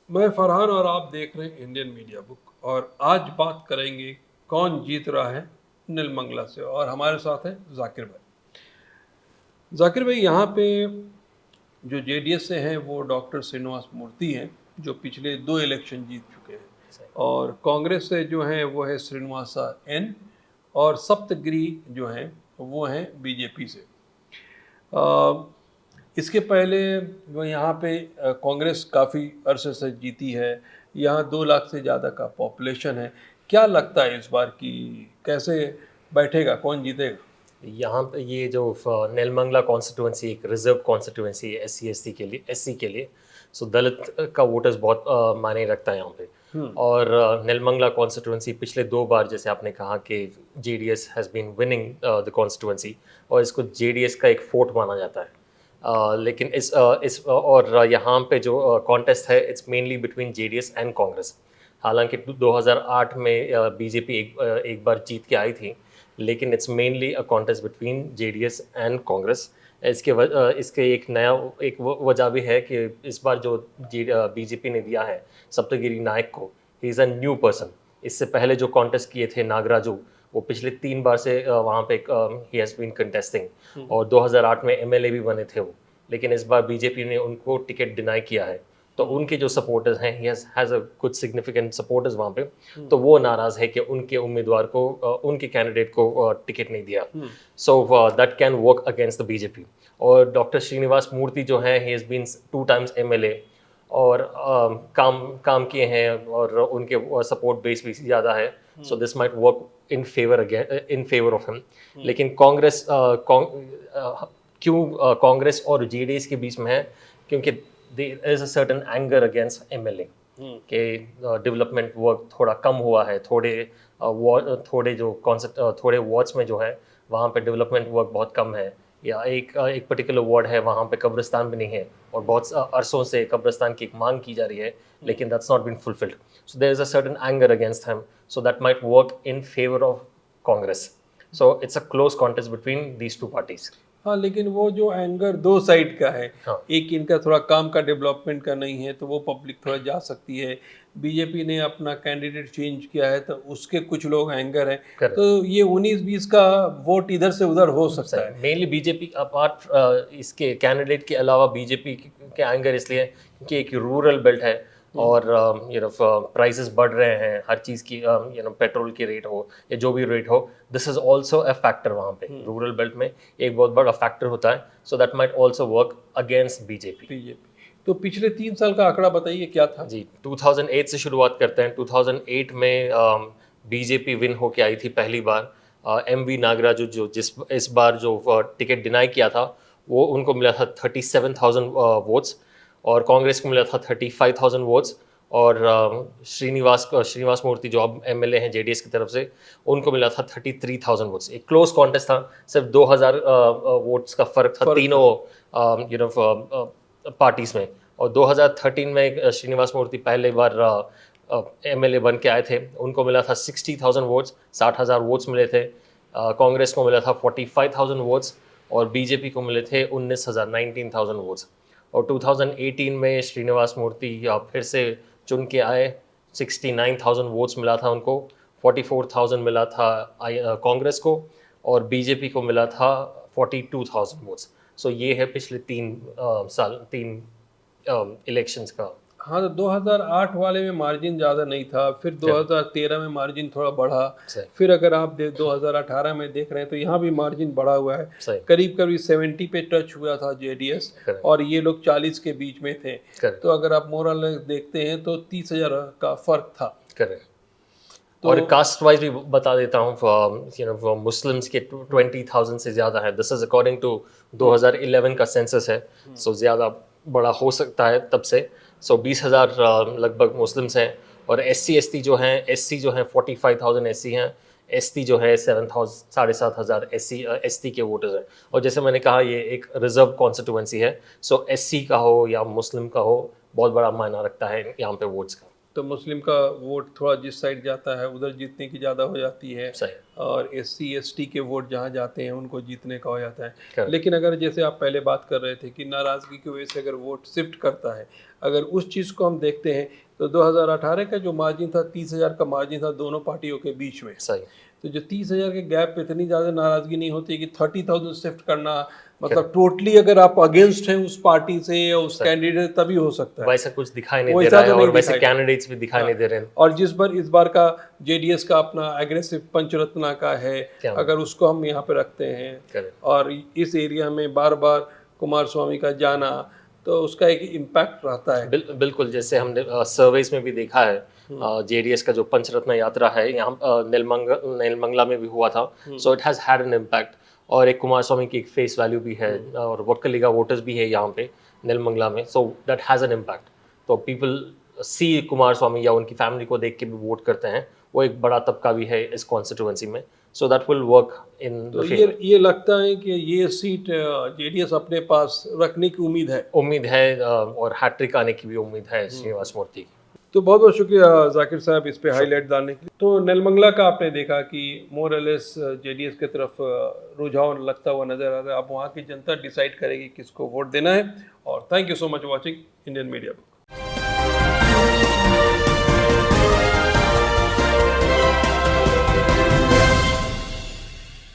मैं फरहान और आप देख रहे हैं इंडियन मीडिया बुक और आज बात करेंगे कौन जीत रहा है नीलमंगला से। और हमारे साथ है जाकिर भाई। जाकिर भाई, यहाँ पे जो जेडीएस से हैं वो डॉक्टर श्रीनिवास मूर्ति हैं जो पिछले 2 इलेक्शन जीत चुके हैं। और कांग्रेस से जो हैं वो है श्रीनिवासा एन, और सप्तगिरी जो हैं वो हैं बीजेपी से। अ, इसके पहले वो यहाँ पे कांग्रेस काफ़ी अरसे से जीती है। यहाँ 2 लाख से ज़्यादा का पॉपुलेशन है। क्या लगता है इस बार की कैसे बैठेगा, कौन जीतेगा? यहाँ पे ये जो नेलमंगला कॉन्स्टिट्यूंसी एक रिजर्व कॉन्स्टिट्यूंसी है एससी के लिए। सो दलित का वोटर्स बहुत मायने रखता है यहाँ पे। और नेलमंगला कॉन्स्टिट्यूंसी पिछले 2 बार, जैसे आपने कहा कि JDS has been winning the constituency, और इसको जेडीएस का एक फोर्ट माना जाता है। लेकिन और यहाँ पे जो कॉन्टेस्ट है it's mainly between JDS and Congress. हालांकि 2008 में बीजेपी एक बार जीत के आई थी, लेकिन it's mainly a contest between JDS and Congress. इसके एक वजह भी है कि इस बार जो बीजेपी ने दिया है सप्तगिरी नायक को, he is a new person. इससे पहले जो कॉन्टेस्ट किए थे नागराजू, वो पिछले 3 बार से वहाँ पे ही हैज़ बीन कंटेस्टिंग, और 2008 में एमएलए भी बने थे वो। लेकिन इस बार बीजेपी ने उनको टिकट डिनाई किया है, तो उनके जो सपोर्टर्स हैं, ही हैज़ अ कुछ सिग्निफिकेंट सपोर्टर्स वहाँ पे, तो वो नाराज़ है कि उनके उम्मीदवार को उनके कैंडिडेट को टिकट नहीं दिया। So that can work against the BJP. और डॉक्टर श्रीनिवास मूर्ति जो हैं, he has been 2 times MLA, और काम काम किए हैं, और उनके सपोर्ट बेस भी ज़्यादा है। So this might work in favour of him. लेकिन क्यों कांग्रेस और जेडीएस के बीच में है? क्योंकि there is a certain anger against MLA के डेवलपमेंट वर्क थोड़ा कम हुआ है। थोड़े वार्ड्स में जो है वहाँ पे डेवलपमेंट वर्क बहुत कम है, या एक पर्टिकुलर वार्ड है वहाँ पे कब्रिस्तान भी नहीं है, और बहुत अरसों से कब्रिस्तान की एक मांग की जा रही है, लेकिन that's not been fulfilled. So there is a certain anger against him, so that might work in favour of Congress. So it's a close contest between these two parties. हाँ, लेकिन वो जो एंगर दो साइड का है। हाँ, एक इनका थोड़ा काम का डेवलपमेंट का नहीं है तो वो पब्लिक थोड़ा जा सकती है। बीजेपी ने अपना कैंडिडेट चेंज किया है तो उसके कुछ लोग एंगर हैं। करेक्ट। तो ये 19-20 का वोट इधर से उधर हो सकता सही, है। मेनली बीजेपी अपार्ट इसके कैंडिडेट के अलावा बीजेपी के एंगर इसलिए क्योंकि एक रूरल बेल्ट है, और प्राइसेस बढ़ रहे हैं हर चीज़ की। पेट्रोल की रेट हो या जो भी रेट हो, this is also a factor वहाँ पे रूरल बेल्ट में, एक बहुत बड़ा फैक्टर होता है। सो that might also work against BJP. BJP तो पिछले 3 साल का आंकड़ा बताइए क्या था? जी, 2008 से शुरुआत करते हैं। 2008 में बीजेपी विन होके आई थी पहली बार। एम वी नागराजू जो जिस इस बार जो टिकट डिनाई किया था, वो उनको मिला था 37,000 वोट्स, और कांग्रेस को मिला था 35,000 वोट्स। और श्रीनिवास मूर्ति जो अब एमएलए हैं जेडीएस की तरफ से, उनको मिला था 33,000 वोट्स। एक क्लोज कॉन्टेस्ट था, सिर्फ 2,000 वोट्स का फर्क था फर्क था। तीनों पार्टीज में। और 2013 में श्रीनिवास मूर्ति पहले बार एमएलए बन के आए थे, उनको मिला था 60,000 वोट्स, 60,000 वोट्स मिले थे। कांग्रेस को मिला था 45,000 वोट्स, और बीजेपी को मिले थे 19,000 वोट्स। और 2018 में श्रीनिवास मूर्ति फिर से चुन के आए, 69,000 वोट्स मिला था उनको, 44,000 मिला था कांग्रेस को, और बीजेपी को मिला था 42,000 वोट्स। सो ये है पिछले 3 इलेक्शंस का। हाँ, तो 2008 वाले में मार्जिन ज़्यादा नहीं था, फिर चल 2013 में मार्जिन थोड़ा बढ़ा। सही। फिर अगर आप 2018 में देख रहे हैं तो यहाँ भी मार्जिन बढ़ा हुआ है। सही। करीब करीब 70 पे टच हुआ था जेडीएस, करेक्ट। और ये लोग 40 के बीच में थे। करेक्ट। तो अगर आप मोरल देखते हैं तो 30,000 का फर्क था। करेक्ट। तो और कास्ट वाइज भी बता देता हूँ, मुस्लिम्स के 20,000 से ज़्यादा है। दिस इज अकॉर्डिंग टू 2011 का सेंसस है। सो ज़्यादा बड़ा हो सकता है तब से। सो 20,000 लगभग मुस्लिम्स हैं। और एस सी जो हैं 45,000 एस सी हैं। एस टी जो है 7,000 एस टी के वोटर्स हैं। और जैसे मैंने कहा, ये एक रिजर्व कॉन्स्टिट्यूंसी है। सो एस सी का हो या मुस्लिम का हो, बहुत बड़ा मायना रखता है यहाँ पे वोट्स का। तो मुस्लिम का वोट थोड़ा जिस साइड जाता है उधर जीतने की ज़्यादा हो जाती है, सही। और SC ST के वोट जहाँ जाते हैं उनको जीतने का हो जाता है। Correct. लेकिन अगर जैसे आप पहले बात कर रहे थे कि नाराज़गी की वजह से अगर वोट शिफ्ट करता है, अगर उस चीज़ को हम देखते हैं तो 2018 का जो मार्जिन था 30,000 का मार्जिन था दोनों पार्टियों के बीच में। सही। तो जो 30,000 के गैप पे इतनी ज़्यादा नाराज़गी नहीं होती कि 30,000 शिफ्ट करना, मतलब Correct. टोटली अगर आप अगेंस्ट हैं उस पार्टी से या उस सही। कैंडिडेट तभी हो सकता है। वैसा कुछ दिखाई नहीं दे वैसा रहा है तो और नहीं वैसे दिखाई दे कैंडिडेट्स भी दिखाई हाँ, नहीं दे रहे हैं। और इस बार का JDS का अपना एग्रेसिव पंचरत्ना का है, क्या अगर उसको हम यहाँ पे रखते हैं करेक्ट। और इस एरिया में बार बार कुमार स्वामी का जाना, तो उसका एक इम्पैक्ट रहता है। बिल्कुल, जैसे हमने सर्वेस में भी देखा है, जेडीएस का जो पंचरत्न यात्रा है यहाँ नेलमंगला में भी हुआ था, so it has had an impact. और एक कुमार स्वामी की एक फेस वैल्यू भी है और वोटकलिगा वोटर्स भी है यहाँ पे नेलमंगला में, so that has an impact. तो पीपल सी कुमार स्वामी या उनकी फैमिली को देख के भी वोट करते हैं, वो एक बड़ा तबका भी है इस कॉन्स्टिट्यूएंसी में, so that will work in तो द फेवर। ये लगता है कि ये सीट JDS अपने पास रखने की उम्मीद है। उम्मीद है और हैट्रिक आने की भी उम्मीद है श्रीनिवास मूर्ति की। तो बहुत बहुत शुक्रिया जाकिर साहब इस पे Sure. हाईलाइट डालने के लिए। तो नेलमंगला का आपने देखा कि मोर और लेस JDS की तरफ रुझान लगता हुआ नजर आ रहा है। अब वहाँ की जनता डिसाइड करेगी किसको वोट देना है। और thank you so much watching Indian media book.